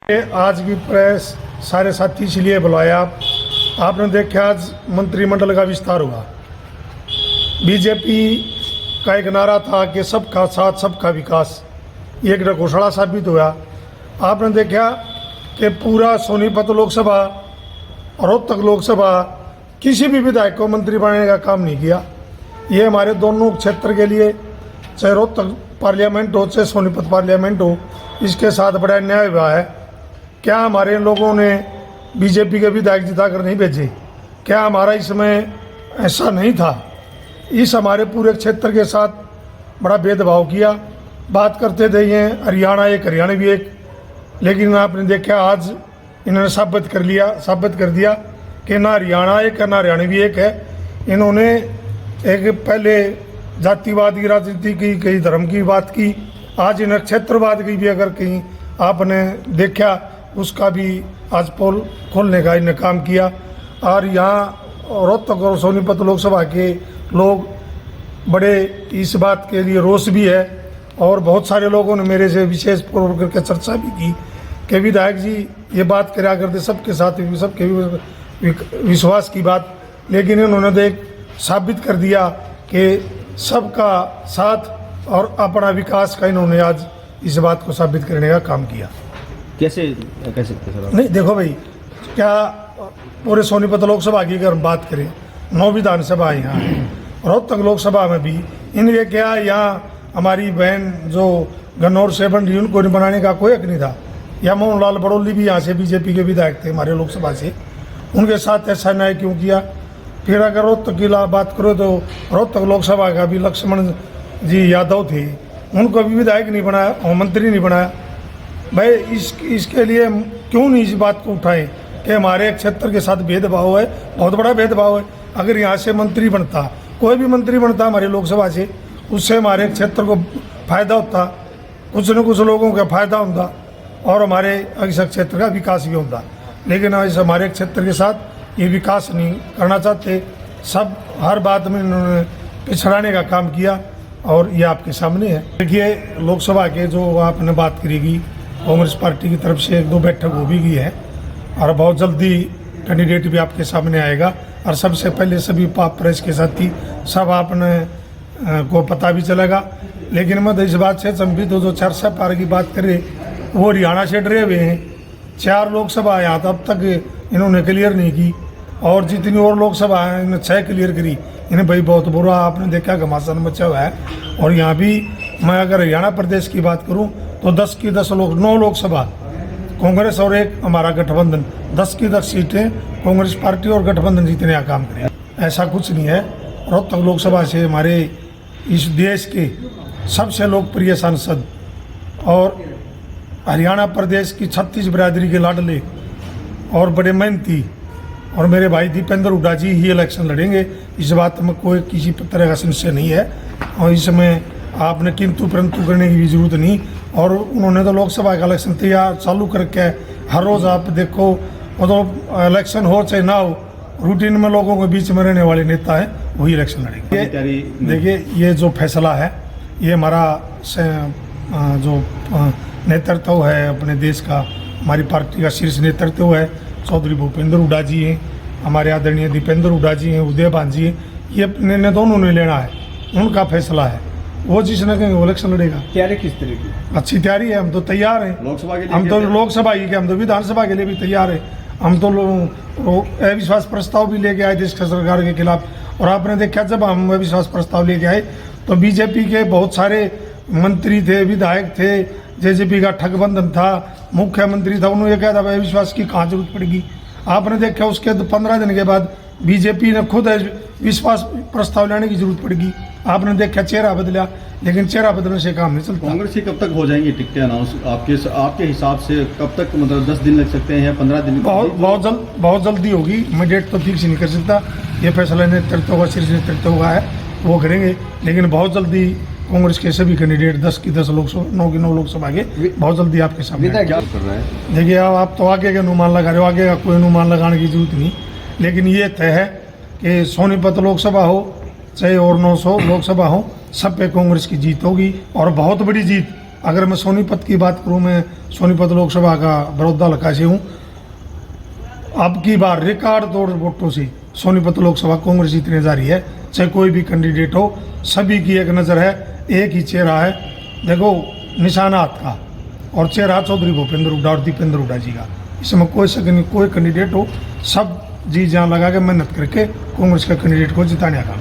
आज की प्रेस सारे साथी इसलिए बुलाया। आपने देखा आज मंत्रिमंडल का विस्तार हुआ। बीजेपी का एक नारा था कि सबका साथ सबका विकास, ये एक घोषणा साबित हुआ। आपने देखा कि पूरा सोनीपत लोकसभा और रोहतक लोकसभा किसी भी विधायक को मंत्री बनाने का काम नहीं किया। ये हमारे दोनों क्षेत्र के लिए, चाहे रोहतक पार्लियामेंट हो चाहे सोनीपत पार्लियामेंट हो, इसके साथ बड़ा अन्याय हुआ है। क्या हमारे लोगों ने बीजेपी के विधायक जिताकर नहीं भेजे? क्या हमारा इसमें ऐसा नहीं था? इस हमारे पूरे क्षेत्र के साथ बड़ा भेदभाव किया। बात करते थे ये हरियाणा एक हरियाणवी एक, लेकिन आपने देखा आज इन्होंने साबित कर दिया कि ना हरियाणा एक है ना हरियाणवी एक है। इन्होंने एक पहले जातिवाद की राजनीति की, कहीं धर्म की बात की, आज इन्हें क्षेत्रवाद की भी अगर कहीं आपने देखा उसका भी आज पोल खोलने का इन्हें काम किया। और यहाँ रोहतक और सोनीपत लोकसभा के लोग बड़े इस बात के लिए रोष भी है, और बहुत सारे लोगों ने मेरे से विशेष पूर्व करके चर्चा भी की कि विधायक जी ये बात करा करते सबके साथ सबके विश्वास की बात, लेकिन इन्होंने देख साबित कर दिया कि सबका साथ और अपना विकास का इन्होंने आज इस बात को साबित करने का काम किया। कैसे कह सकते सर? नहीं देखो भाई, क्या पूरे सोनीपत लोकसभा की अगर हम बात करें, 9 विधानसभा यहाँ है, रोहतक लोकसभा में भी इनके क्या यहाँ हमारी बहन जो गन्नौर से बन रही उनको बनाने का कोई हक नहीं था। या मोहन लाल बड़ौली भी यहाँ से बीजेपी के विधायक थे हमारे लोकसभा से, उनके साथ ऐसा न्याय क्यों किया? फिर अगर रोहतक की बात करो तो रोहतक लोकसभा का भी लक्ष्मण जी यादव थे, उनको भी विधायक नहीं बनाया और मंत्री नहीं बनाया। भाई इसके लिए क्यों नहीं इस बात को उठाएं कि हमारे क्षेत्र के साथ भेदभाव है, बहुत बड़ा भेदभाव है। अगर यहाँ से मंत्री बनता, कोई भी मंत्री बनता हमारे लोकसभा से, उससे हमारे क्षेत्र को फायदा होता, कुछ न कुछ लोगों का फायदा होता और हमारे इस क्षेत्र का विकास भी होता। लेकिन इस हमारे क्षेत्र के साथ ये विकास नहीं करना चाहते, सब हर बात में इन्होंने पिछड़ाने का काम किया और ये आपके सामने है। देखिए लोकसभा के जो आपने बात करेगी, कांग्रेस पार्टी की तरफ से 1-2 बैठक हो भी गई है और बहुत जल्दी कैंडिडेट भी आपके सामने आएगा। और सबसे पहले सभी प्रेस के साथी सब आपने को पता भी चलेगा। लेकिन मैं इस बात से संबित हो, जो चर्चा पार की बात करें वो हरियाणा से डरे हुए हैं। 4 लोकसभा यहाँ तब तक इन्होंने क्लियर नहीं की, और जितनी और लोकसभा है इन्होंने 6 क्लियर करी। इन्हें भाई बहुत बुरा आपने देखा घमासान मचा हुआ है। और यहाँ भी मैं अगर हरियाणा प्रदेश की बात करूँ तो 10 की 10 9 लोकसभा कांग्रेस और एक हमारा गठबंधन, 10 की 10 सीटें कांग्रेस पार्टी और गठबंधन जीतने का काम करें। ऐसा कुछ नहीं है। रोहतक लोकसभा से हमारे इस देश के सबसे लोकप्रिय सांसद और हरियाणा प्रदेश की 36 बिरादरी के लाडले और बड़े मेहनती और मेरे भाई दीपेंद्र हुड्डा जी ही इलेक्शन लड़ेंगे। इस बात में कोई किसी तरह का संशय नहीं है, और इसमें आपने किंतु परंतु करने की भी जरूरत नहीं। और उन्होंने तो लोकसभा का इलेक्शन तैयार चालू करके हर रोज़ आप देखो, वो तो इलेक्शन हो चाहे ना हो, रूटीन में लोगों के बीच में रहने वाले नेता हैं, वही इलेक्शन लड़ेंगे। देखिए ये जो फैसला है, ये हमारा जो नेतृत्व है अपने देश का, हमारी पार्टी का शीर्ष नेतृत्व है, चौधरी भूपेंद्र हुड्डा जी हैं, हमारे आदरणीय दीपेंद्र हुड्डा जी हैं, उदयभान जी हैं, ये निर्णय दोनों ने लेना है, उनका फैसला है। वो जिसने कहेंगे वो इलेक्शन लड़ेगा। तैयारी किस तरह की? अच्छी तैयारी है, हम तो तैयार हैं। लोकसभा के लिए हम तो लोकसभा ही के, हम तो विधानसभा के लिए भी तैयार है। हम तो अविश्वास प्रस्ताव भी लेके आए देश की सरकार के खिलाफ, और आपने देखा जब हम अविश्वास प्रस्ताव लेके आए तो बीजेपी के बहुत सारे मंत्री थे, विधायक थे, जेजेपी का ठगबंधन था, मुख्यमंत्री था, उन्होंने कहा था अविश्वास की कहाँ जरूरत पड़ेगी। आपने देखा उसके 15 दिन के बाद बीजेपी ने खुद विश्वास प्रस्ताव लाने की जरूरत पड़ेगी। आपने देखा चेहरा बदला, लेकिन चेहरा बदलने से काम नहीं चलता। कांग्रेस की कब तक हो जाएंगी टिकटें अनाउंस आपके हिसाब से? कब तक, मतलब 10 दिन लग सकते हैं या 15 दिन? बहुत जल्दी होगी। मैं डेट तो ठीक से नहीं कर सकता, ये फैसला नेतृत्व का शीर्ष नेतृत्व का है, वो करेंगे। लेकिन बहुत जल्दी कांग्रेस के सभी कैंडिडेट 10 की 10 लोकसभा, 9 की 9 लोकसभा के बहुत जल्दी आपके सामने क्या कर रहे हैं। देखिए आप तो आगे का अनुमान लगा रहे हो, आगे का कोई अनुमान लगाने की जरूरत नहीं। लेकिन ये तय है कि सोनीपत लोकसभा हो चाहे और 900 लोकसभा हो, सब पे कांग्रेस की जीत होगी, और बहुत बड़ी जीत अगर मैं सोनीपत की बात करूं, मैं सोनीपत लोकसभा का बड़ौदा हल्का से हूं। अब की बार रिकॉर्ड तोड़ वोटों से सोनीपत लोकसभा कांग्रेस जीतने जा रही है, चाहे कोई भी कैंडिडेट हो। सभी की एक नज़र है, एक ही चेहरा है, देखो निशाना हाथ का, और चेहरा चौधरी भूपेंद्र हुड्डा और दीपेंद्र हुड्डा जी का। इसमें कोई शक नहीं, कोई कैंडिडेट हो, सब जी जान लगा के मेहनत करके कांग्रेस के कैंडिडेट को जिताने का।